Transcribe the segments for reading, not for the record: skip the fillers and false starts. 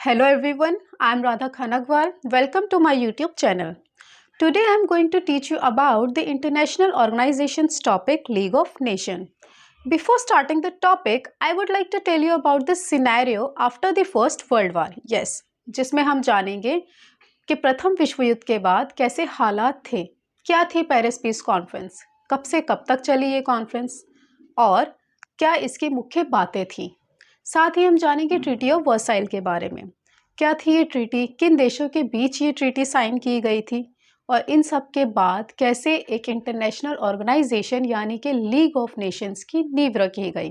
Hello everyone, I am Radha Khanagwal. Welcome to my YouTube channel. Today I am going to teach you about the international organization's topic League of Nations. Before starting the topic, I would like to tell you about the scenario after the First World War. Yes, जिसमें हम जानेंगे कि प्रथम विश्व युद्ध के बाद कैसे हालात थे, क्या थी पेरिस पीस कॉन्फ्रेंस, कब से कब तक चली ये कॉन्फ्रेंस और क्या इसकी मुख्य बातें थी। साथ ही हम जानेंगे ट्रीटी ऑफ वर्साइल के बारे में, क्या थी ये ट्रीटी, किन देशों के बीच ये ट्रीटी साइन की गई थी और इन सब के बाद कैसे एक इंटरनेशनल ऑर्गेनाइजेशन यानी कि लीग ऑफ नेशंस की नींव रखी गई,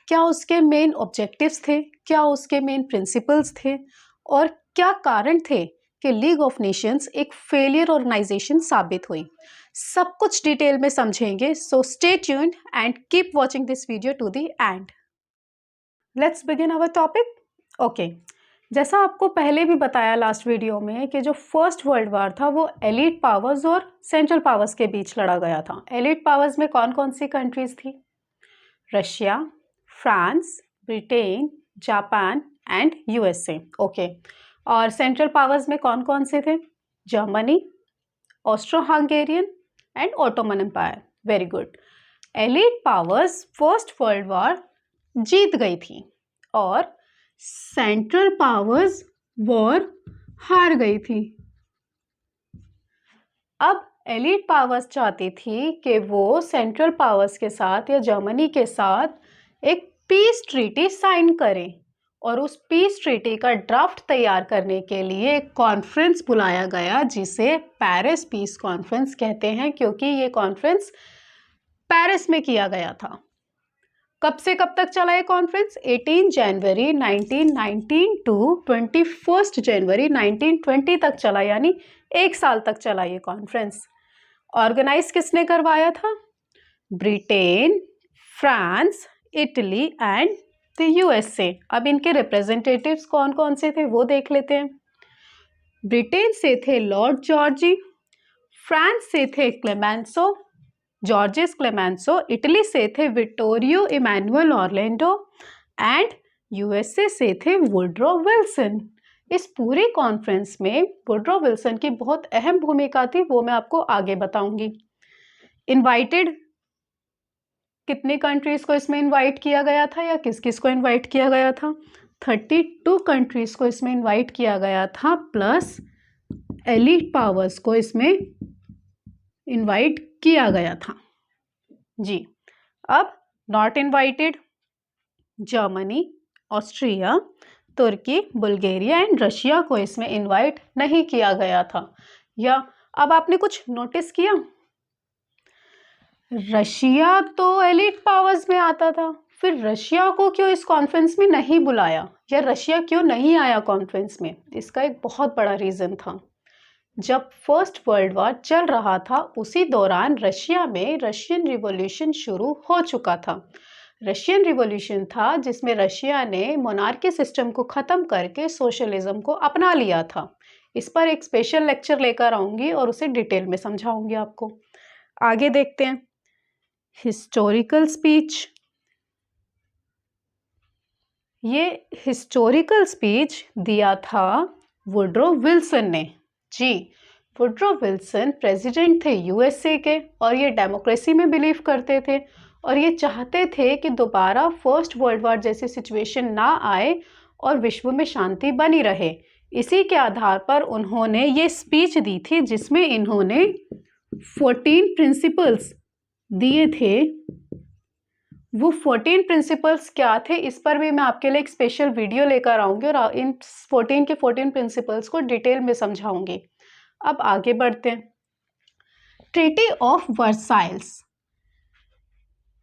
क्या उसके मेन ऑब्जेक्टिव्स थे, क्या उसके मेन प्रिंसिपल्स थे और क्या कारण थे कि लीग ऑफ नेशंस एक फेलियर ऑर्गेनाइजेशन साबित हुई। सब कुछ डिटेल में समझेंगे, so stay tuned and keep watching this video to the end. Let's begin our topic. Okay, जैसा आपको पहले भी बताया लास्ट वीडियो में कि जो फर्स्ट वर्ल्ड वॉर था वो एलीट पावर्स और सेंट्रल पावर्स के बीच लड़ा गया था। एलीट पावर्स में कौन कौन सी कंट्रीज थी? Russia, France, Britain, Japan and USA. Okay, और सेंट्रल पावर्स में कौन कौन से थे? Germany, Austro Hungarian and Ottoman Empire. Very good. Allied powers first world war जीत गई थी और सेंट्रल पावर्स वॉर हार गई थी। अब एलीट पावर्स चाहती थी कि वो सेंट्रल पावर्स के साथ या जर्मनी के साथ एक पीस ट्रीटी साइन करें और उस पीस ट्रीटी का ड्राफ्ट तैयार करने के लिए एक कॉन्फ्रेंस बुलाया गया जिसे पेरिस पीस कॉन्फ्रेंस कहते हैं, क्योंकि ये कॉन्फ्रेंस पेरिस में किया गया था। कब से कब तक चला ये कॉन्फ्रेंस? 18 जनवरी 1919 टू 21 जनवरी 1920 तक चला, यानी एक साल तक चला ये कॉन्फ्रेंस। ऑर्गेनाइज किसने करवाया था? Britain, France, Italy and the USA. अब इनके रिप्रेजेंटेटिव्स कौन कौन से थे वो देख लेते हैं। ब्रिटेन से थे लॉर्ड जॉर्जी, फ्रांस से थे क्लेमेंसो, जॉर्जिस क्लेमेंसो, इटली से थे Vittorio Emanuele Orlando and USA से थे वुडरो विल्सन। इस पूरी कॉन्फ्रेंस में वुडरो विल्सन की बहुत अहम भूमिका थी, वो मैं आपको आगे बताऊंगी। इनवाइटेड कितनी कंट्रीज को इसमें इनवाइट किया गया था या किस किस को इनवाइट किया गया था? 32 कंट्रीज को इसमें इनवाइट किया गया था, प्लस एलीट पावर्स को इसमें इनवाइट किया गया था जी। अब not invited Germany, Austria, Turkey, Bulgaria and Russia को इसमें इनवाइट नहीं किया गया था। या अब आपने कुछ नोटिस किया? रशिया तो एलीट पावर्स में आता था, फिर रशिया को क्यों इस कॉन्फ्रेंस में नहीं बुलाया या रशिया क्यों नहीं आया कॉन्फ्रेंस में? इसका एक बहुत बड़ा रीजन था। जब फर्स्ट वर्ल्ड वॉर चल रहा था उसी दौरान रशिया में रशियन रिवॉल्यूशन शुरू हो चुका था। रशियन रिवॉल्यूशन था जिसमें रशिया ने मोनार्की सिस्टम को ख़त्म करके सोशलिज्म को अपना लिया था। इस पर एक स्पेशल लेक्चर लेकर आऊँगी और उसे डिटेल में समझाऊंगी आपको। आगे देखते हैं। Historical speech. ये हिस्टोरिकल स्पीच दिया था वुडरो विल्सन ने जी। वुडरो विल्सन प्रेसिडेंट थे यूएसए के और ये डेमोक्रेसी में बिलीव करते थे और ये चाहते थे कि दोबारा फर्स्ट वर्ल्ड वॉर जैसी सिचुएशन ना आए और विश्व में शांति बनी रहे। इसी के आधार पर उन्होंने ये स्पीच दी थी जिसमें इन्होंने 14 प्रिंसिपल्स दिए थे। वो 14 प्रिंसिपल्स क्या थे इस पर भी मैं आपके लिए एक स्पेशल वीडियो लेकर आऊँगी और इन 14 के 14 प्रिंसिपल्स को डिटेल में समझाऊंगी। अब आगे बढ़ते हैं। Treaty of Versailles.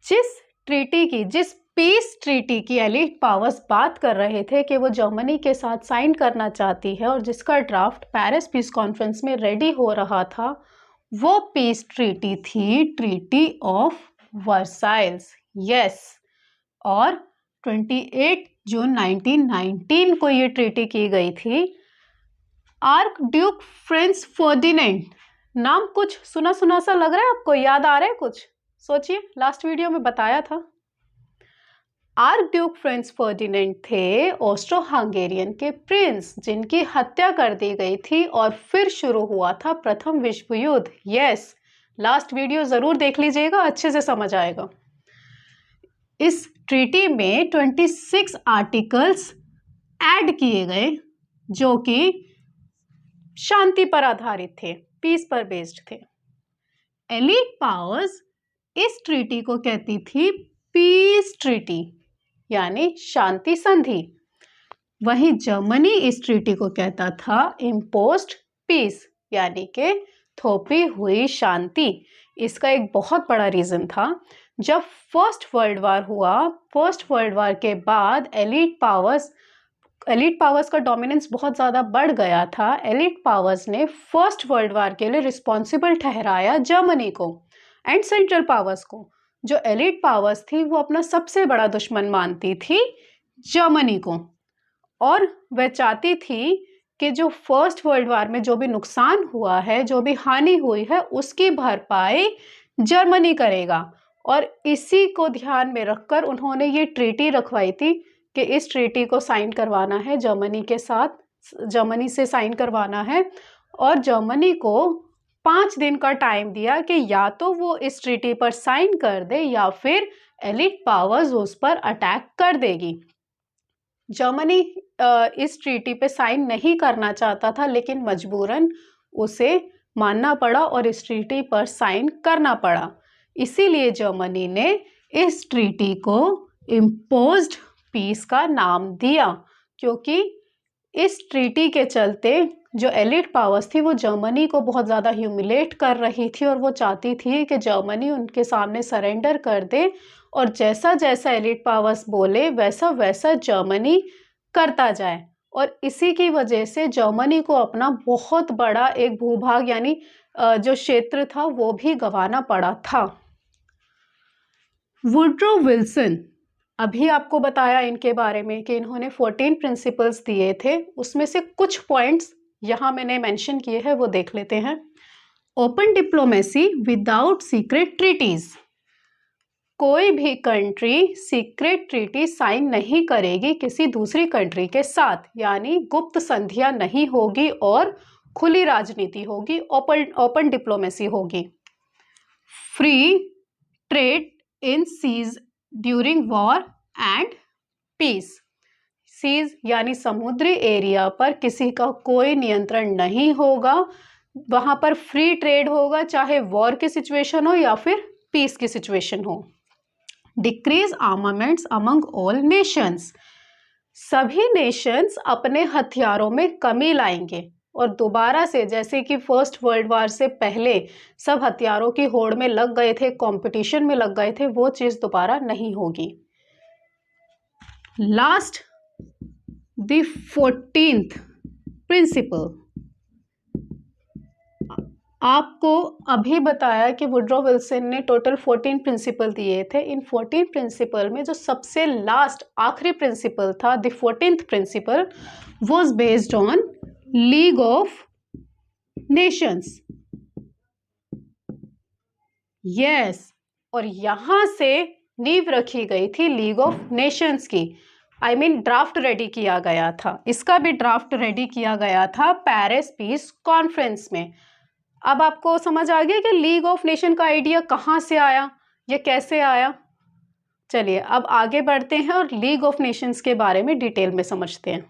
जिस पीस ट्रीटी की एलीट पावर्स बात कर रहे थे कि वो जर्मनी के साथ साइन करना चाहती है और जिसका ड्राफ्ट पेरिस पीस कॉन्फ्रेंस में रेडी हो रहा था, वो पीस ट्रीटी थी ट्रीटी ऑफ वर्साइल्स। यस, और 28 जून 1919 को ये ट्रीटी की गई थी। आर्क ड्यूक फ्रांस फर्डिनेंड, नाम कुछ सुना सुना सा लग रहा है आपको? याद आ रहा है कुछ? सोचिए, लास्ट वीडियो में बताया था। आर्क ड्यूक फ्रांज फर्डिनेंड थे ऑस्ट्रो हंगेरियन के प्रिंस जिनकी हत्या कर दी गई थी और फिर शुरू हुआ था प्रथम विश्व युद्ध। यस, लास्ट वीडियो जरूर देख लीजिएगा, अच्छे से समझ आएगा। इस ट्रीटी में 26 आर्टिकल्स ऐड किए गए जो कि शांति पर आधारित थे, पीस पर बेस्ड थे। एलीट पावर्स इस ट्रीटी को कहती थी पीस ट्रीटी यानी शांति संधि। वहीं जर्मनी इस ट्रीटी को कहता था इम्पोज्ड पीस यानी कि थोपी हुई शांति। इसका एक बहुत बड़ा रीजन था, जब फर्स्ट वर्ल्ड वार हुआ, फर्स्ट वर्ल्ड वार के बाद एलीट पावर्स का डोमिनेंस बहुत ज़्यादा बढ़ गया था। एलीट पावर्स ने फर्स्ट वर्ल्ड वार के लिए रिस्पॉन्सिबल ठहराया जर्मनी को एंड सेंट्रल पावर्स को। जो एलीट पावर्स थी वो अपना सबसे बड़ा दुश्मन मानती थी जर्मनी को, और वह चाहती थी कि जो फर्स्ट वर्ल्ड वार में जो भी नुकसान हुआ है, जो भी हानि हुई है, उसकी भरपाई जर्मनी करेगा। और इसी को ध्यान में रखकर उन्होंने ये ट्रीटी रखवाई थी कि इस ट्रीटी को साइन करवाना है जर्मनी के साथ, जर्मनी से साइन करवाना है। और जर्मनी को 5 दिन का टाइम दिया कि या तो वो इस ट्रीटी पर साइन कर दे या फिर एलीट पावर्स उस पर अटैक कर देगी। जर्मनी इस ट्रीटी पे साइन नहीं करना चाहता था, लेकिन मजबूरन उसे मानना पड़ा और इस ट्रीटी पर साइन करना पड़ा। इसीलिए जर्मनी ने इस ट्रीटी को इम्पोज्ड पीस का नाम दिया, क्योंकि इस ट्रीटी के चलते जो एलीट पावर्स थी वो जर्मनी को बहुत ज़्यादा ह्यूमिलेट कर रही थी और वो चाहती थी कि जर्मनी उनके सामने सरेंडर कर दे, और जैसा जैसा एलीट पावर्स बोले वैसा वैसा जर्मनी करता जाए। और इसी की वजह से जर्मनी को अपना बहुत बड़ा एक भूभाग यानी जो क्षेत्र था वो भी गंवाना पड़ा था। वुड्रो विल्सन, अभी आपको बताया इनके बारे में कि इन्होंने 14 प्रिंसिपल्स दिए थे, उसमें से कुछ पॉइंट्स यहाँ मैंने मेंशन किए हैं, वो देख लेते हैं। Open diplomacy without secret treaties, कोई भी कंट्री सीक्रेट ट्रीटी साइन नहीं करेगी किसी दूसरी कंट्री के साथ, यानी गुप्त संधियां नहीं होगी और खुली राजनीति होगी, ओपन डिप्लोमेसी होगी। Free trade in seas during war and peace, seas यानी समुद्री एरिया पर किसी का कोई नियंत्रण नहीं होगा, वहां पर फ्री ट्रेड होगा, चाहे वॉर की सिचुएशन हो या फिर पीस की सिचुएशन हो। Decrease armaments among all Nations, सभी नेशंस अपने हथियारों में कमी लाएंगे और दोबारा से, जैसे कि फर्स्ट वर्ल्ड वार से पहले सब हथियारों की होड़ में लग गए थे, कंपटीशन में लग गए थे, वो चीज दोबारा नहीं होगी। लास्ट द 14th प्रिंसिपल, आपको अभी बताया कि वुड्रो विल्सन ने टोटल 14 प्रिंसिपल दिए थे। इन 14 प्रिंसिपल में जो सबसे लास्ट आखिरी प्रिंसिपल था, the 14th principle was based on league of nations. Yes, और यहां से नींव रखी गई थी लीग ऑफ नेशंस की। आई मीन ड्राफ्ट रेडी किया गया था, इसका भी ड्राफ्ट रेडी किया गया था पेरिस पीस कॉन्फ्रेंस में। अब आपको समझ आ गया कि लीग ऑफ नेशन का आइडिया कहाँ से आया, ये कैसे आया। चलिए अब आगे बढ़ते हैं और लीग ऑफ नेशंस के बारे में डिटेल में समझते हैं।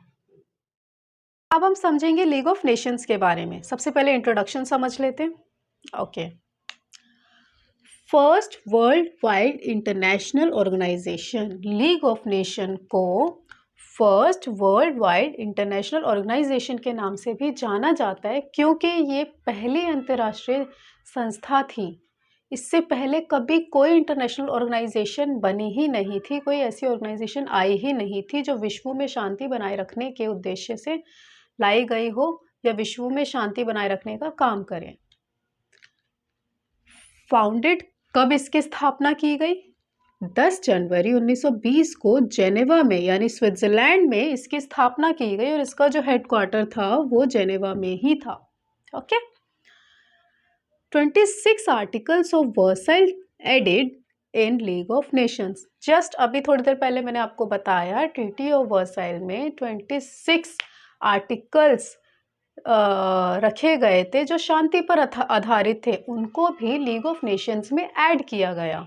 अब हम समझेंगे लीग ऑफ नेशंस के बारे में। सबसे पहले इंट्रोडक्शन समझ लेते हैं। Okay, first world wide international organisation, league of nation को first world wide international organisation के नाम से भी जाना जाता है, क्योंकि ये पहली अंतर्राष्ट्रीय संस्था थी। इससे पहले कभी कोई इंटरनेशनल ऑर्गेनाइजेशन बनी ही नहीं थी, कोई ऐसी ऑर्गेनाइजेशन आई ही नहीं थी जो विश्व में शांति बनाए रखने के उद्देश्य से लाई गई हो या विश्व में शांति बनाए रखने का काम करे। फाउंडेड, कब इसकी स्थापना की गई? 10 जनवरी 1920 को जेनेवा में यानी स्विट्जरलैंड में इसकी स्थापना की गई और इसका जो हेडक्वार्टर था वो जेनेवा में ही था। Okay, 26 articles of Versailles added in league of nations. Just अभी थोड़ी देर पहले मैंने आपको बताया ट्रीटी ऑफ वर्साइल में 26 आर्टिकल्स रखे गए थे जो शांति पर आधारित थे, उनको भी लीग ऑफ नेशंस में ऐड किया गया।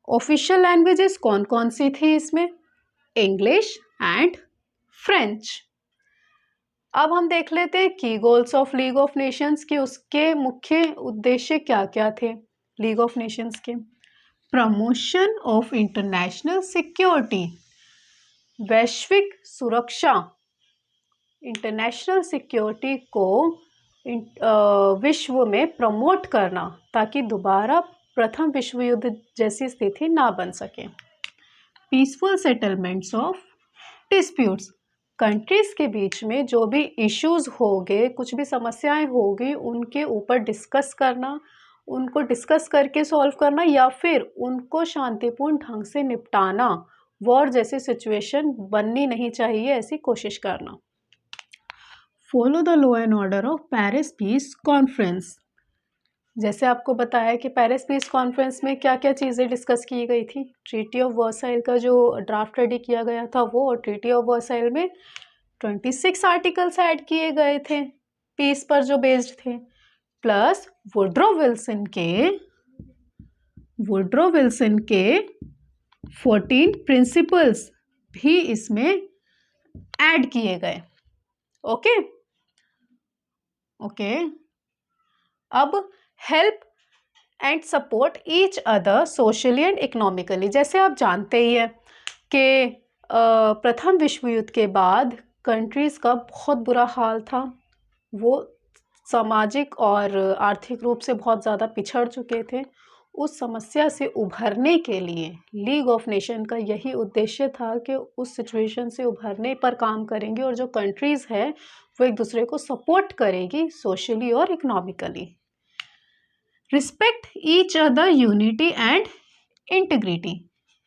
ऑफिशियल लैंग्वेजेस कौन कौन सी थी इसमें? English and French. अब हम देख लेते हैं की goals of league of Nations की, उसके मुख्य उद्देश्य क्या क्या थे लीग ऑफ नेशंस के। प्रमोशन ऑफ इंटरनेशनल सिक्योरिटी, वैश्विक सुरक्षा, इंटरनेशनल सिक्योरिटी को विश्व में प्रमोट करना ताकि दोबारा प्रथम विश्व युद्ध जैसी स्थिति ना बन सके। Peaceful settlements of disputes, countries के बीच में जो भी इश्यूज होंगे, कुछ भी समस्याएं होगी, उनके ऊपर डिस्कस करना, उनको डिस्कस करके सॉल्व करना या फिर उनको शांतिपूर्ण ढंग से निपटाना। वॉर जैसी सिचुएशन बननी नहीं चाहिए, ऐसी कोशिश करना। Follow the law and order of Paris peace conference. जैसे आपको बताया कि पेरिस पीस कॉन्फ्रेंस में क्या क्या चीज़ें डिस्कस की गई थी। ट्रीटी ऑफ वर्साइल का जो ड्राफ्ट रेडी किया गया था वो, और ट्रीटी ऑफ वर्साइल में 26 आर्टिकल्स ऐड किए गए थे पीस पर जो बेस्ड थे, प्लस वुड्रो विल्सन के 14 प्रिंसिपल्स भी इसमें ऐड किए गए। ओके। अब help and support each other socially and economically. जैसे आप जानते ही हैं कि प्रथम विश्व युद्ध के बाद कंट्रीज़ का बहुत बुरा हाल था, वो सामाजिक और आर्थिक रूप से बहुत ज़्यादा पिछड़ चुके थे। उस समस्या से उभरने के लिए लीग ऑफ नेशन का यही उद्देश्य था कि उस सिचुएशन से उभरने पर काम करेंगे और जो कंट्रीज़ है वो एक दूसरे को सपोर्ट करेगी सोशली और economically. Respect each other unity and integrity,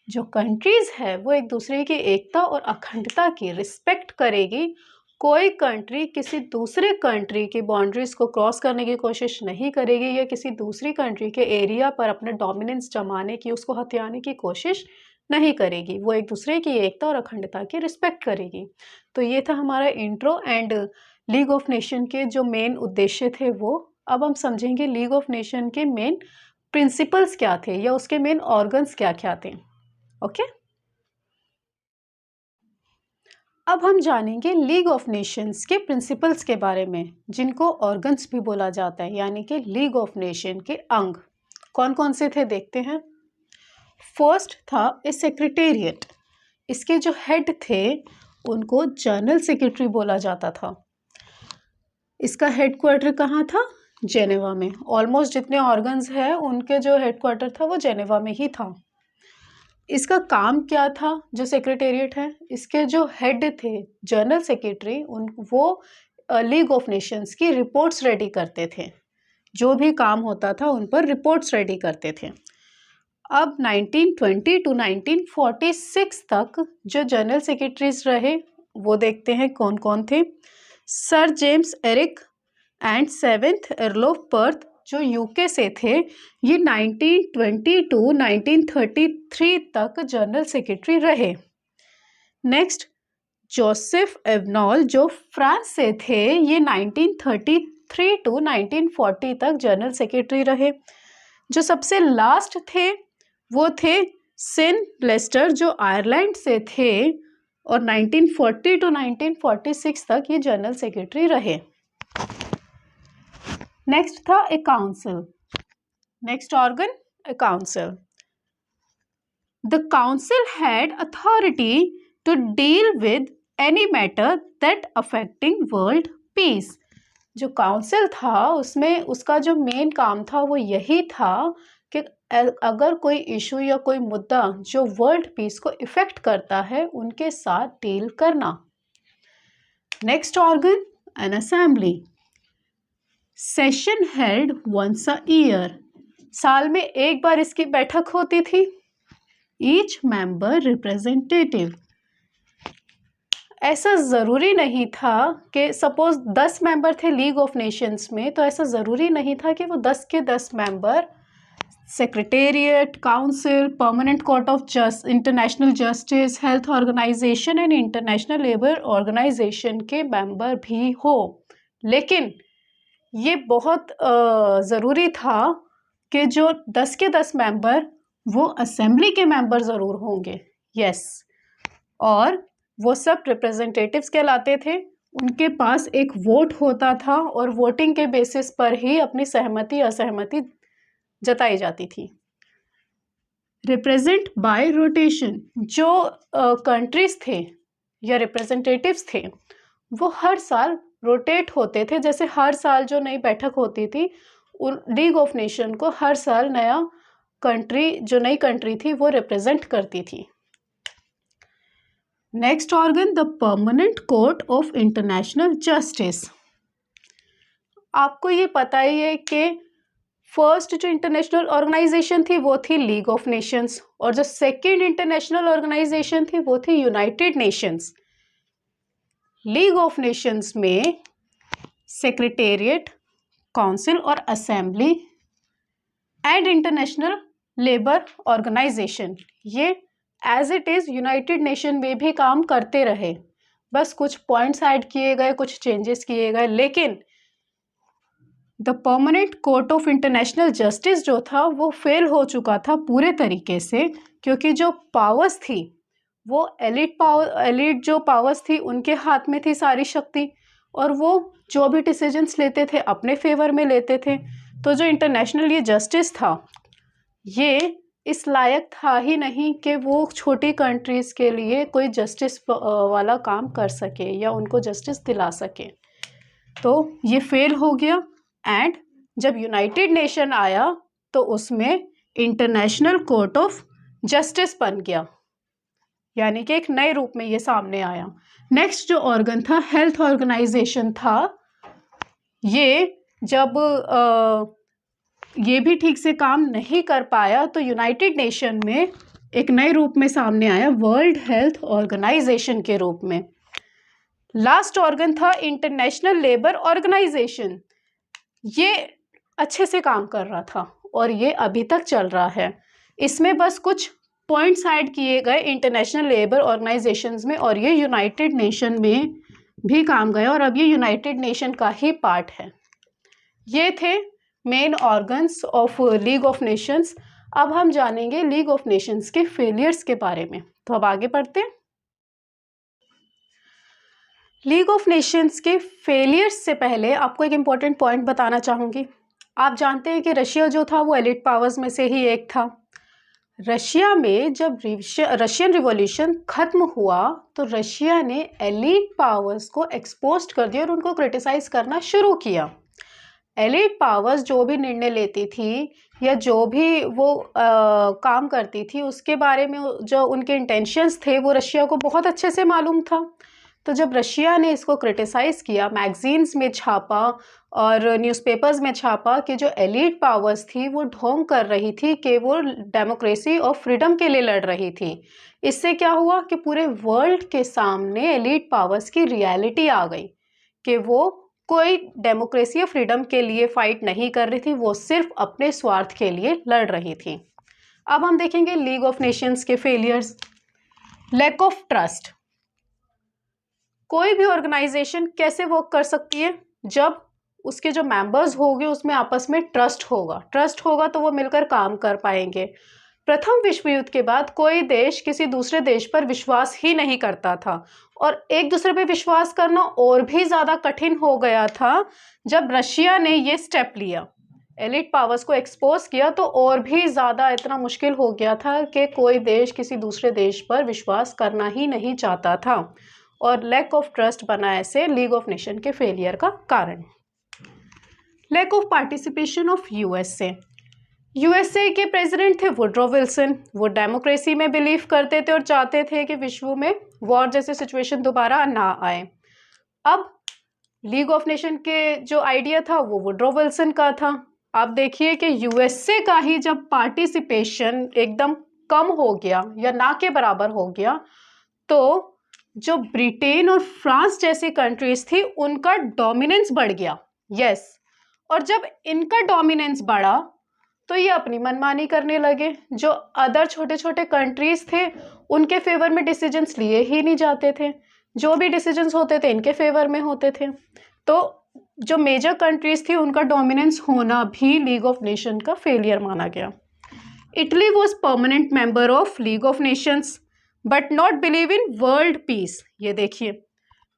जो कंट्रीज़ है वो एक दूसरे की एकता और अखंडता की रिस्पेक्ट करेगी। कोई कंट्री किसी दूसरे कंट्री की बाउंड्रीज़ को क्रॉस करने की कोशिश नहीं करेगी या किसी दूसरी कंट्री के एरिया पर अपना डोमिनेंस जमाने की, उसको हथियाने की कोशिश नहीं करेगी। वो एक दूसरे की एकता और अखंडता की रिस्पेक्ट करेगी। तो ये था हमारा intro and league of nation के जो मेन उद्देश्य थे वो। अब हम समझेंगे लीग ऑफ नेशन के मेन प्रिंसिपल्स क्या थे या उसके मेन ऑर्गन्स क्या क्या थे। ओके। अब हम जानेंगे लीग ऑफ नेशंस के प्रिंसिपल्स के बारे में, जिनको ऑर्गन्स भी बोला जाता है, यानी कि लीग ऑफ नेशन के अंग कौन कौन से थे देखते हैं। फर्स्ट था ए सेक्रेटेरिएट। इसके जो हेड थे उनको जनरल सेक्रेटरी बोला जाता था। इसका हेडक्वार्टर कहाँ था? जेनेवा में। ऑलमोस्ट जितने ऑर्गन्स हैं उनके जो हेडक्वार्टर था वो जेनेवा में ही था। इसका काम क्या था? जो सेक्रेटेरिएट है, इसके जो हेड थे जनरल सेक्रेटरी, वो लीग ऑफ नेशंस की रिपोर्ट्स रेडी करते थे। जो भी काम होता था उन पर रिपोर्ट्स रेडी करते थे। अब 1920 टू 1946 तक जो जनरल सेक्रेटरीज रहे वो देखते हैं कौन कौन थे। Sir James Eric and 7th earl of Perth जो यूके से थे, ये 1920 टू 1933 तक जनरल सेक्रेटरी रहे। नेक्स्ट जोसेफ एवनॉल जो फ्रांस से थे, ये 1933 टू 1940 तक जनरल सेक्रेटरी रहे। जो सबसे लास्ट थे वो थे सिन लेस्टर जो आयरलैंड से थे और 1940 टू 1946 तक ये जनरल सेक्रेटरी रहे। नेक्स्ट था a council. Next organ a council. The council had authority to deal with any matter that affecting world peace. जो काउंसिल था उसमें उसका जो मेन काम था वो यही था कि अगर कोई इशू या कोई मुद्दा जो वर्ल्ड पीस को इफेक्ट करता है उनके साथ डील करना। Next organ an assembly. Session held once a year. साल में एक बार इसकी बैठक होती थी। Each member representative. ऐसा ज़रूरी नहीं था कि सपोज 10 मेंबर थे लीग ऑफ नेशंस में, तो ऐसा ज़रूरी नहीं था कि वो 10 के 10 member secretariat, council, permanent court of international justice, health organisation and international labour organisation के मेंबर भी हो। लेकिन ये बहुत ज़रूरी था कि जो 10 के 10 मेंबर वो असेंबली के मेंबर ज़रूर होंगे। यस, और वो सब रिप्रेजेंटेटिव्स कहलाते थे। उनके पास एक वोट होता था और वोटिंग के बेसिस पर ही अपनी सहमति असहमति जताई जाती थी। रिप्रेजेंट बाय रोटेशन, जो कंट्रीज थे या रिप्रेजेंटेटिव्स थे वो हर साल रोटेट होते थे। जैसे हर साल जो नई बैठक होती थी, लीग ऑफ नेशन को हर साल नया कंट्री, जो नई कंट्री थी वो रिप्रेजेंट करती थी। Next organ, the permanent court of international justice. आपको ये पता ही है कि फर्स्ट जो इंटरनेशनल ऑर्गेनाइजेशन थी वो थी लीग ऑफ नेशंस, और जो सेकेंड इंटरनेशनल ऑर्गेनाइजेशन थी वो थी United Nations. League of nations में सेक्रेटेरिएट, काउंसिल और assembly and international labour organisation, ये as it is United Nation में भी काम करते रहे। बस कुछ पॉइंट्स ऐड किए गए, कुछ चेंजेस किए गए। लेकिन the permanent court of international justice जो था वो फेल हो चुका था पूरे तरीके से, क्योंकि जो पावर्स थी वो एलिट जो पावर्स थी उनके हाथ में थी सारी शक्ति, और वो जो भी डिसीजंस लेते थे अपने फेवर में लेते थे। तो जो इंटरनेशनल ये जस्टिस था ये इस लायक था ही नहीं कि वो छोटी कंट्रीज़ के लिए कोई जस्टिस वाला काम कर सके या उनको जस्टिस दिला सके। तो ये फेल हो गया। एंड जब यूनाइटेड नेशन आया तो उसमें इंटरनेशनल कोर्ट ऑफ जस्टिस बन गया, यानी कि एक नए रूप में ये सामने आया। नेक्स्ट जो ऑर्गन था, हेल्थ ऑर्गेनाइजेशन था। ये जब ये भी ठीक से काम नहीं कर पाया तो यूनाइटेड नेशन में एक नए रूप में सामने आया, वर्ल्ड हेल्थ ऑर्गेनाइजेशन के रूप में। लास्ट ऑर्गन था इंटरनेशनल लेबर ऑर्गेनाइजेशन। ये अच्छे से काम कर रहा था और ये अभी तक चल रहा है। इसमें बस कुछ पॉइंट्स ऐड किए गए इंटरनेशनल लेबर ऑर्गेनाइजेशंस में, और ये यूनाइटेड नेशन में भी काम गया और अब ये यूनाइटेड नेशन का ही पार्ट है। ये थे main organs of league of Nations. अब हम जानेंगे लीग ऑफ नेशंस के फेलियर्स के बारे में। तो अब आगे बढ़ते हैं। लीग ऑफ नेशंस के फेलियर्स से पहले आपको एक इम्पॉर्टेंट पॉइंट बताना चाहूँगी। आप जानते हैं कि रशिया जो था वो एलिट पावर्स में से ही एक था। रशिया में जब रशियन रिवॉल्यूशन ख़त्म हुआ तो रशिया ने एलिट पावर्स को एक्सपोज कर दिया और उनको क्रिटिसाइज़ करना शुरू किया। एलिट पावर्स जो भी निर्णय लेती थी या जो भी वो काम करती थी उसके बारे में जो उनके इंटेंशंस थे वो रशिया को बहुत अच्छे से मालूम था। तो जब रशिया ने इसको क्रिटिसाइज़ किया, मैगजीन्स में छापा और न्यूज़पेपर्स में छापा कि जो एलिट पावर्स थी वो ढोंग कर रही थी कि वो डेमोक्रेसी और फ्रीडम के लिए लड़ रही थी। इससे क्या हुआ कि पूरे वर्ल्ड के सामने एलिट पावर्स की रियलिटी आ गई कि वो कोई डेमोक्रेसी या फ्रीडम के लिए फाइट नहीं कर रही थी, वो सिर्फ अपने स्वार्थ के लिए लड़ रही थी। अब हम देखेंगे लीग ऑफ नेशंस के फेलियर्स। Lack of trust. कोई भी ऑर्गेनाइजेशन कैसे वर्क कर सकती है? जब उसके जो मेंबर्स होंगे उसमें आपस में ट्रस्ट होगा तो वो मिलकर काम कर पाएंगे। प्रथम विश्व युद्ध के बाद कोई देश किसी दूसरे देश पर विश्वास ही नहीं करता था और एक दूसरे पे विश्वास करना और भी ज़्यादा कठिन हो गया था। जब रशिया ने ये स्टेप लिया, एलिट पावर्स को एक्सपोज किया, तो और भी ज़्यादा इतना मुश्किल हो गया था कि कोई देश किसी दूसरे देश पर विश्वास करना ही नहीं चाहता था, और लैक ऑफ ट्रस्ट बना ऐसे लीग ऑफ नेशन के फेलियर का कारण। Lack of participation of USA के प्रेसिडेंट थे वुड्रो विल्सन। वो डेमोक्रेसी में बिलीव करते थे और चाहते थे कि विश्व में वॉर जैसे सिचुएशन दोबारा ना आए। अब लीग ऑफ नेशन के जो आइडिया था वो वुड्रो विल्सन का था। आप देखिए कि यूएसए का ही जब पार्टिसिपेशन एकदम कम हो गया या ना के बराबर हो गया, तो जो ब्रिटेन और फ्रांस जैसी कंट्रीज थी उनका डोमिनेंस बढ़ गया। यस, और जब इनका डोमिनेंस बढ़ा तो ये अपनी मनमानी करने लगे। जो अदर छोटे छोटे कंट्रीज थे उनके फेवर में डिसीजंस लिए ही नहीं जाते थे, जो भी डिसीजंस होते थे इनके फेवर में होते थे। तो जो मेजर कंट्रीज थी उनका डोमिनेंस होना भी लीग ऑफ नेशन का फेलियर माना गया। Italy was permanent member of league of Nations but not believe in world piece. ये देखिए,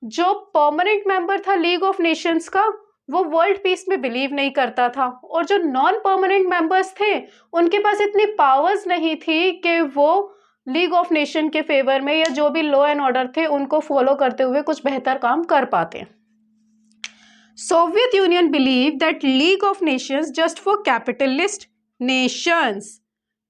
जो परमानेंट मेंबर था लीग ऑफ नेशंस का वो वर्ल्ड पीस में बिलीव नहीं करता था, और जो नॉन परमानेंट मेंबर्स थे उनके पास इतनी पावर्स नहीं थी कि वो लीग ऑफ नेशन के फेवर में या जो भी लॉ एंड ऑर्डर थे उनको फॉलो करते हुए कुछ बेहतर काम कर पाते। Soviet union believe that league of nations just for capitalist Nations.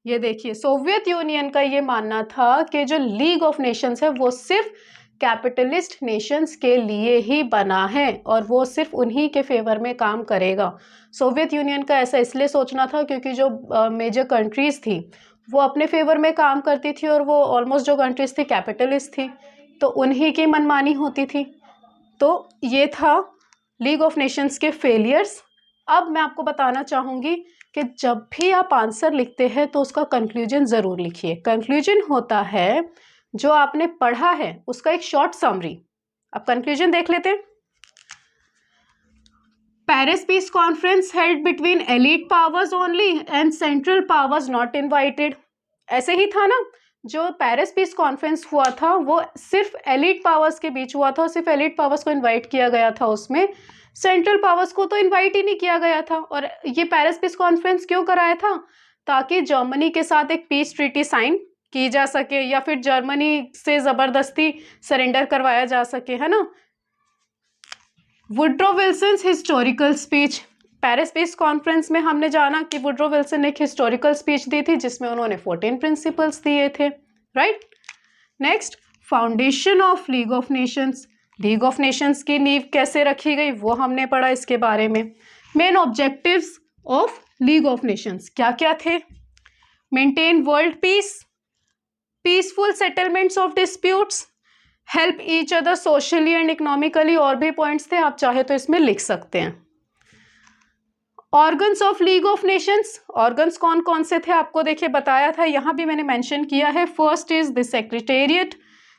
ये देखिए, सोवियत यूनियन का ये मानना था कि जो लीग ऑफ नेशंस है वो सिर्फ कैपिटलिस्ट नेशंस के लिए ही बना है और वो सिर्फ उन्हीं के फेवर में काम करेगा। सोवियत यूनियन का ऐसा इसलिए सोचना था क्योंकि जो मेजर कंट्रीज थी वो अपने फेवर में काम करती थी और वो ऑलमोस्ट जो कंट्रीज थी कैपिटलिस्ट थी, तो उन्हीं की मनमानी होती थी। तो ये था लीग ऑफ नेशंस के फेलियर्स। अब मैं आपको बताना चाहूँगी कि जब भी आप आंसर लिखते हैं तो उसका कंक्लूजन ज़रूर लिखिए। कंक्लूजन होता है जो आपने पढ़ा है उसका एक शॉर्ट समरी। अब कंक्लूजन देख लेते हैं। Paris peace conference held between elite powers only and central powers not invited. ऐसे ही था ना, जो पेरिस पीस कॉन्फ्रेंस हुआ था वो सिर्फ एलीट पावर्स के बीच हुआ था, सिर्फ एलीट पावर्स को इनवाइट किया गया था, उसमें सेंट्रल पावर्स को तो इनवाइट ही नहीं किया गया था। और ये पेरिस पीस कॉन्फ्रेंस क्यों कराया था? ताकि जर्मनी के साथ एक पीस ट्रीटी साइन की जा सके या फिर जर्मनी से ज़बरदस्ती सरेंडर करवाया जा सके, है ना। Woodrow Wilson historical speech. Paris peace conference में हमने जाना कि वुड्रो विल्सन ने एक हिस्टोरिकल स्पीच दी थी जिसमें उन्होंने 14 प्रिंसिपल्स दिए थे, right. Next, foundation of league of Nations. League of Nations की नींव कैसे रखी गई वो हमने पढ़ा इसके बारे में। Main objectives of league of Nations क्या क्या थे? Maintain world peace, peaceful settlements of disputes, help each other socially and economically, और भी पॉइंट्स थे, आप चाहे तो इसमें लिख सकते हैं। Organs of league of Nations, organs कौन कौन से थे आपको देखिए बताया था, यहाँ भी मैंने मेंशन किया है। First is the secretariat,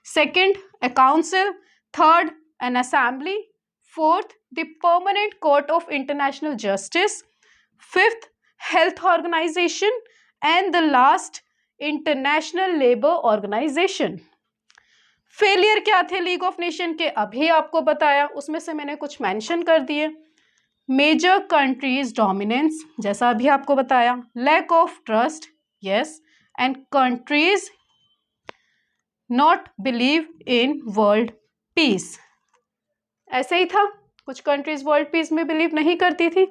second a council, third an assembly, fourth the permanent court of international justice, fifth health organisation and the last international labour organisation. Failure क्या थे लीग ऑफ नेशन के अभी आपको बताया, उसमें से मैंने कुछ मेंशन कर दिए। मेजर कंट्रीज डोमिनेंस, जैसा अभी आपको बताया। Lack of trust, yes, and countries not believe in world peace. ऐसे ही था, कुछ कंट्रीज वर्ल्ड पीस में बिलीव नहीं करती थी।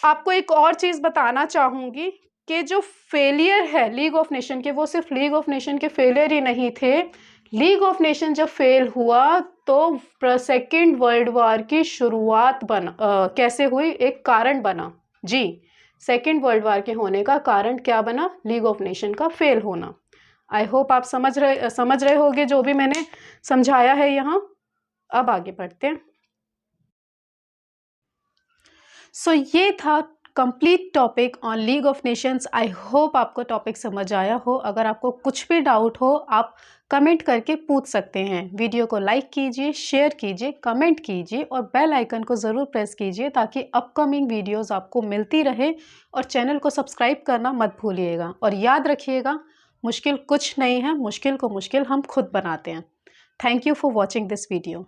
आपको एक और चीज बताना चाहूंगी कि जो फेलियर है लीग ऑफ नेशन के, वो सिर्फ लीग ऑफ नेशन के फेलियर ही नहीं थे। लीग ऑफ नेशन जब फेल हुआ तो सेकेंड वर्ल्ड वॉर की शुरुआत कैसे हुई, एक कारण बना जी। सेकेंड वर्ल्ड वॉर के होने का कारण क्या बना? लीग ऑफ नेशन का फेल होना। आई होप आप समझ रहे होंगे जो भी मैंने समझाया है यहाँ। अब आगे बढ़ते हैं। ये था complete topic on league of Nations. I hope आपको टॉपिक समझ आया हो। अगर आपको कुछ भी डाउट हो आप कमेंट करके पूछ सकते हैं। वीडियो को लाइक कीजिए, शेयर कीजिए, कमेंट कीजिए और बेल आइकन को ज़रूर प्रेस कीजिए ताकि अपकमिंग वीडियोस आपको मिलती रहे। और चैनल को सब्सक्राइब करना मत भूलिएगा। और याद रखिएगा, मुश्किल कुछ नहीं है, मुश्किल को मुश्किल हम खुद बनाते हैं। Thank you for watching this video.